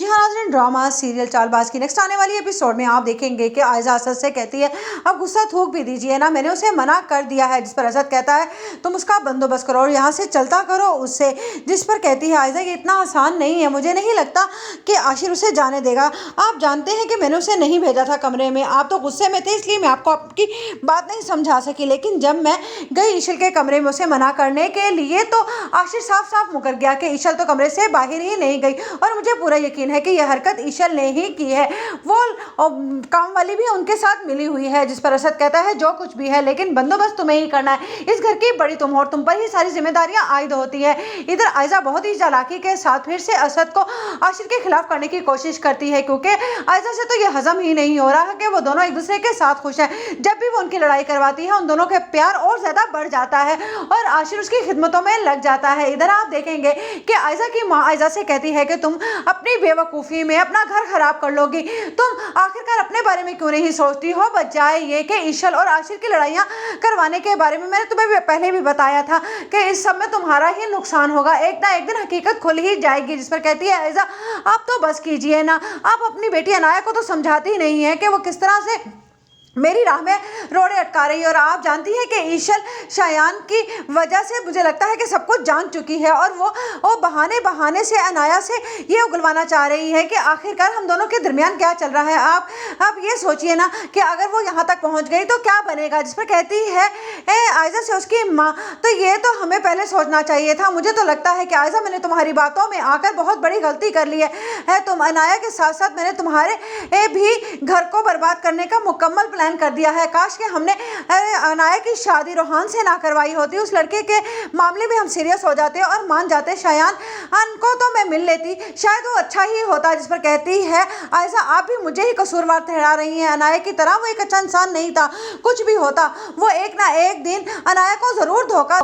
हाँ नाज़रीन, drama serial Chaalbaaz की नेक्स्ट आने वाली एपिसोड में आप देखेंगे कि आयजा असद से कहती है अब गुस्सा थूक भी दीजिए ना, मैंने उसे मना कर दिया है। जिस पर असद कहता है तुम उसका बंदोबस्त करो और यहाँ से चलता करो उससे। जिस पर कहती है आयजा ये इतना आसान नहीं है, मुझे नहीं लगता कि आशिर उसे जाने देगा। आप जानते हैं कि मैंने उसे नहीं भेजा था कमरे में, आप तो गुस्से में थे इसलिए मैं आपको आपकी बात नहीं समझा सकी, लेकिन जब मैं गई ईशल के कमरे में उसे मना करने के लिए तो आशिर साफ साफ मुकर गया कि ईशल तो कमरे से बाहर ही नहीं गई और मुझे पूरा यकीन है कि यह हरकत ईशल ने ही की है। वो काम वाली भी उनके साथ मिली हुई है। जिस पर असद कहता है जो कुछ भी है लेकिन बंदोबस्त तुम्हें ही करना है, इस घर की बड़ी तुम हो और तुम पर ही सारी जिम्मेदारियां आयद होती है। इधर आयजा बहुत ही चालाकी के साथ फिर से असद को आशिर के खिलाफ करने की कोशिश करती है, क्योंकि आयजा से तो यह हजम ही नहीं हो रहा कि वो दोनों एक दूसरे के साथ खुश हैं। जब भी वो उनकी लड़ाई करवाती है उन दोनों के प्यार और ज्यादा बढ़ जाता है और आशिर उसकी खिदमतों में लग जाता है। इधर आप देखेंगे कि आयजा की माँ आयजा से कहती है कि तुम अपनी बेवकूफ़ी में अपना घर खराब कर लोगी, तुम आखिरकार अपने बारे में क्यों नहीं सोचती हो, बजाय ये कि ईशल और आशिर की लड़ाइयाँ करवाने के बारे में। मैंने तुम्हें पहले भी बताया था कि इस सब में तुम्हारा ही नुकसान होगा, एक ना एक दिन हकीकत खुल ही जाएगी। जिस पर कहती है आयजा आप तो बस कीजिए ना, आप अपनी बेटी अनाया को तो समझाती ही नहीं है कि वो किस तरह से मेरी राह में रोड़े अटका रही है। और आप जानती हैं कि ईशल शायान की वजह से मुझे लगता है कि सब कुछ जान चुकी है और वो बहाने बहाने से अनाया से ये उगलवाना चाह रही है कि आखिरकार हम दोनों के दरमियान क्या चल रहा है। आप ये सोचिए ना कि अगर वो यहाँ तक पहुँच गई तो क्या बनेगा। जिस पर कहती है आयजा से उसकी माँ तो ये तो हमें पहले सोचना चाहिए था। मुझे तो लगता है कि आयजा मैंने तुम्हारी बातों में आकर बहुत बड़ी गलती कर ली है। तुम अनाया के साथ साथ मैंने तुम्हारे भी घर को बर्बाद करने का मुकम्मल प्लान कर दिया है। काश कि हमने अनाया की शादी रोहान से ना करवाई होती, उस लड़के के मामले में हम सीरियस हो जाते और मान जाते। शायान को तो मैं मिल लेती, शायद वो अच्छा ही होता। जिस पर कहती है आयजा आप भी मुझे ही कसूरवार ठहरा रही हैं, अनाया की तरह वो एक अच्छा इंसान नहीं था। कुछ भी होता वो एक ना एक दिन अनाया को जरूर धोखा